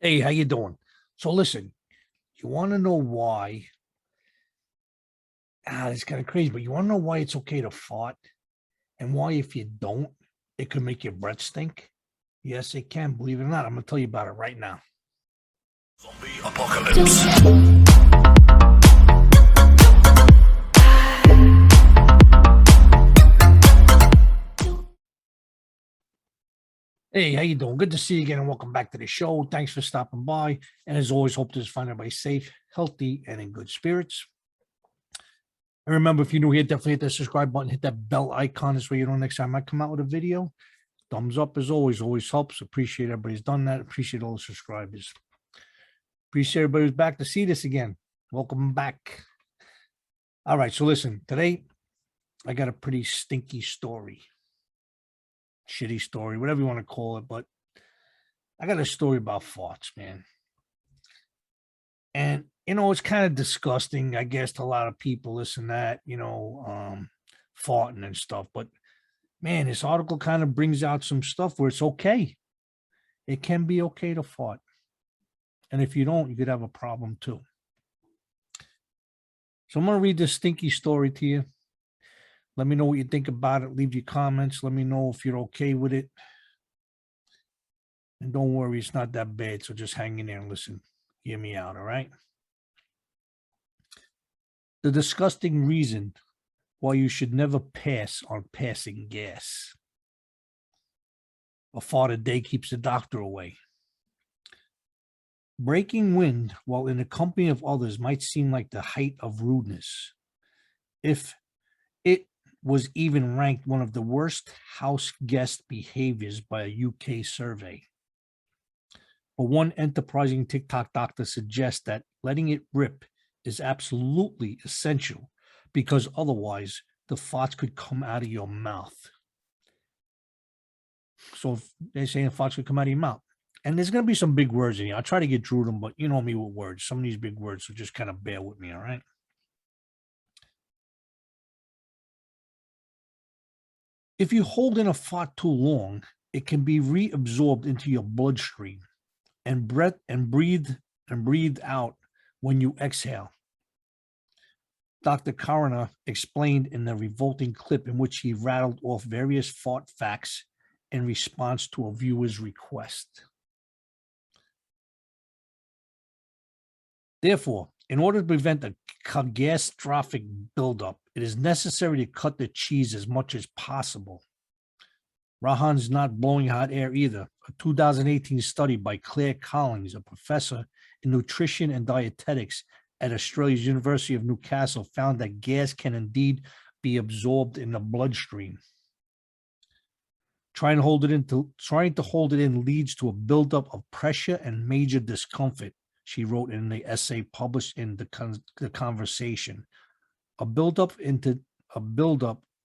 Hey, how you doing? So listen, you want to know why? It's kind of crazy, but you want to know why it's okay to fart and why if you don't, it could make your breath stink? Yes, it can. Believe it or not, I'm gonna tell you about it right now. Zombie apocalypse. Hey, how you doing? Good to see you again, and welcome back to the show. Thanks for stopping by. And as always, hope to just find everybody safe, healthy, and in good spirits. And remember, if you're new here, definitely hit that subscribe button, hit that bell icon. This way you know next time I come out with a video. Thumbs up as always helps. Appreciate everybody's done that. Appreciate all the subscribers. Appreciate everybody who's back to see this again. Welcome back. All right, so listen, today I got a pretty stinky story. Shitty story, whatever you want to call it, but I got a story about farts, man. And it's kind of disgusting, I guess, to a lot of people, this and that, farting and stuff. But man, this article kind of brings out some stuff where it's okay. It can be okay to fart. And if you don't, you could have a problem too. So I'm going to read this stinky story to you. Let me know what you think about it. Leave your comments. Let me know if you're okay with it. And don't worry, it's not that bad. So just hang in there and listen. Hear me out, all right? The disgusting reason why you should never pass on passing gas. A fart a day keeps the doctor away. Breaking wind while in the company of others might seem like the height of rudeness. If it was even ranked one of the worst house guest behaviors by a UK survey. But one enterprising TikTok doctor suggests that letting it rip is absolutely essential because otherwise the farts could come out of your mouth. So they're saying the farts could come out of your mouth. And there's going to be some big words in here. I'll try to get through them, but you know me with words. Some of these big words, so just kind of bear with me, all right? If you hold in a fart too long, it can be reabsorbed into your bloodstream and breathe out when you exhale. Dr. Coroner explained in the revolting clip in which he rattled off various fart facts in response to a viewer's request. Therefore, in order to prevent a catastrophic buildup, it is necessary to cut the cheese as much as possible. Rahan's not blowing hot air either. A 2018 study by Claire Collins, a professor in nutrition and dietetics at Australia's University of Newcastle, found that gas can indeed be absorbed in the bloodstream. Trying to hold it in leads to a buildup of pressure and major discomfort, she wrote in the essay published in the Conversation. A buildup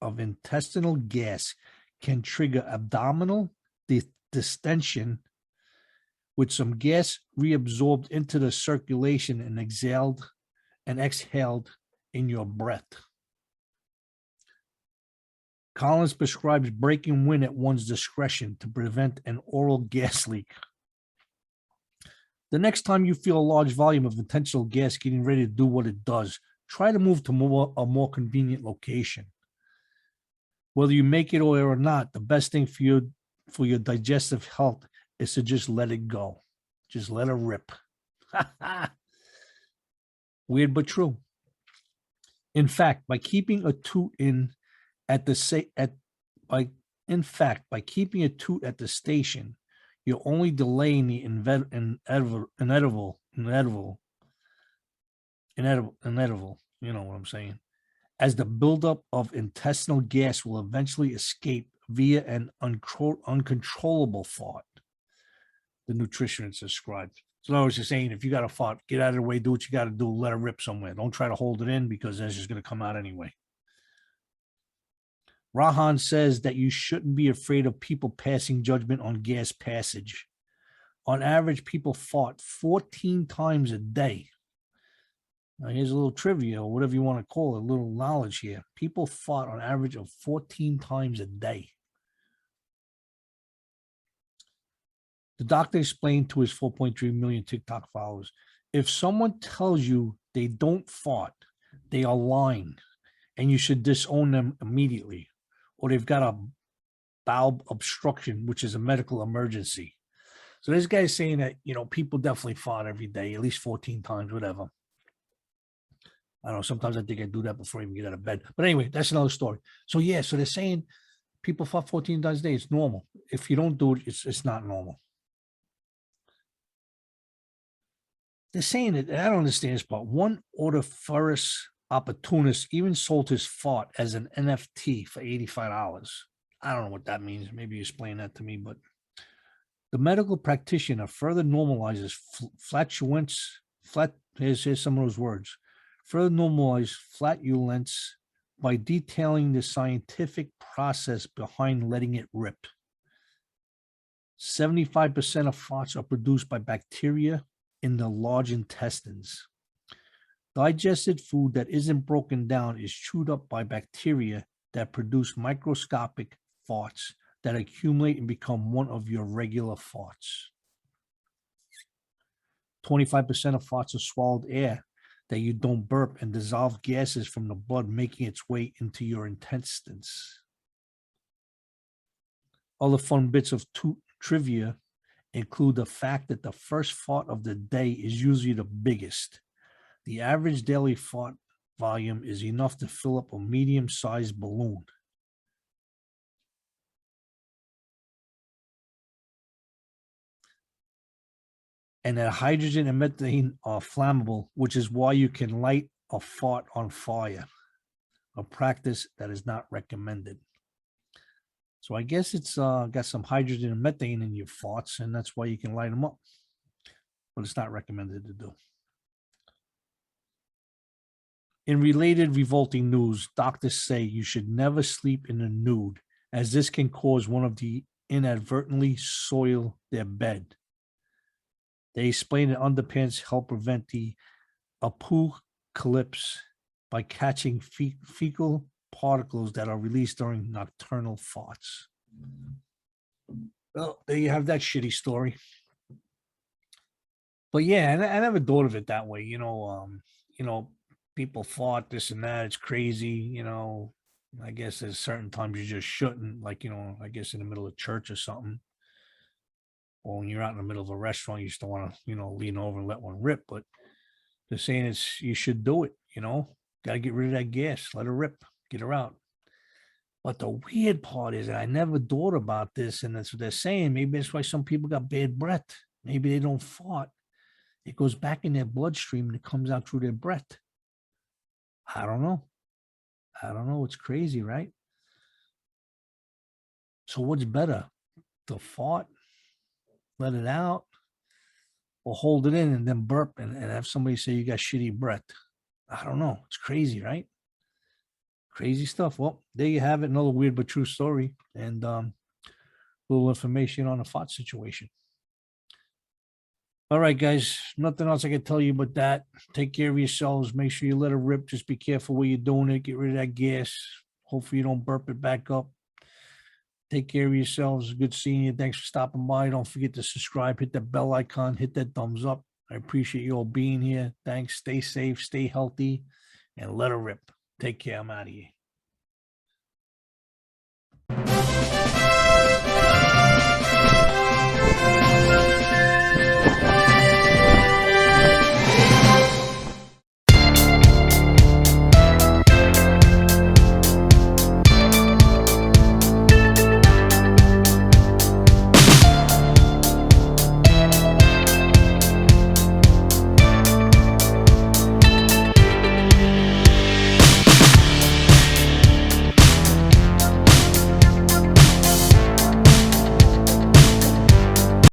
of intestinal gas can trigger abdominal distension, with some gas reabsorbed into the circulation and exhaled in your breath. Collins prescribes breaking wind at one's discretion to prevent an oral gas leak. The next time you feel a large volume of intentional gas getting ready to do what it does, try to move to a more convenient location. Whether you make it or not, the best thing for your digestive health is to just let it go. Just let it rip. Weird but true. In fact, by keeping a toot at the station, you're only delaying the inevitable. You know what I'm saying? As the buildup of intestinal gas will eventually escape via an uncontrollable fart, the nutritionist described. So I was just saying, if you got a fart, get out of the way, do what you got to do, let it rip somewhere. Don't try to hold it in because that's just going to come out anyway. Rahan says that you shouldn't be afraid of people passing judgment on gas passage. On average, people fart 14 times a day. Now, here's a little trivia, or whatever you want to call it, a little knowledge here. People fart on average of 14 times a day. The doctor explained to his 4.3 million TikTok followers, if someone tells you they don't fart, they are lying and you should disown them immediately, or they've got a bowel obstruction, which is a medical emergency. So this guy's saying that, people definitely fart every day, at least 14 times, whatever. I don't know. Sometimes I think I do that before I even get out of bed. But anyway, that's another story. So yeah, so they're saying people fart 14 times a day. It's normal. If you don't do it, it's not normal. They're saying that, I don't understand this part. One Autophorus opportunist even sold his fart as an NFT for $85. I don't know what that means. Maybe you explain that to me, but the medical practitioner further normalizes here's some of those words. Further normalize flatulence by detailing the scientific process behind letting it rip. 75% of farts are produced by bacteria in the large intestines. Digested food that isn't broken down is chewed up by bacteria that produce microscopic farts that accumulate and become one of your regular farts. 25% of farts are swallowed air that you don't burp and dissolve gases from the blood making its way into your intestines. Other fun bits of trivia include the fact that the first fart of the day is usually the biggest. The average daily fart volume is enough to fill up a medium-sized balloon. And that hydrogen and methane are flammable, which is why you can light a fart on fire, a practice that is not recommended. So I guess it's got some hydrogen and methane in your farts, and that's why you can light them up. But it's not recommended to do. In related revolting news, doctors say you should never sleep in the nude, as this can cause one of the inadvertently soil their bed. They explain that underpants help prevent the apocalypse by catching fecal particles that are released during nocturnal farts. Well, there you have that shitty story. But yeah, I never thought of it that way. People fart this and that. It's crazy. I guess there's certain times you just shouldn't, like, I guess in the middle of church or something. Or when you're out in the middle of a restaurant, you just don't want to, lean over and let one rip. But they're saying you should do it, got to get rid of that gas, let her rip, get her out. But the weird part is that I never thought about this. And that's what they're saying. Maybe that's why some people got bad breath. Maybe they don't fart. It goes back in their bloodstream and it comes out through their breath. I don't know. It's crazy, right? So what's better? To fart, let it out, or hold it in and then burp and have somebody say you got shitty breath? I don't know. It's crazy, right? Crazy stuff. Well, there you have it. Another weird but true story. And little information on the fart situation. All right, guys. Nothing else I can tell you but that. Take care of yourselves. Make sure you let it rip. Just be careful where you're doing it. Get rid of that gas. Hopefully you don't burp it back up. Take care of yourselves. Good seeing you. Thanks for stopping by. Don't forget to subscribe. Hit that bell icon. Hit that thumbs up. I appreciate you all being here. Thanks. Stay safe. Stay healthy. And let it rip. Take care. I'm out of here.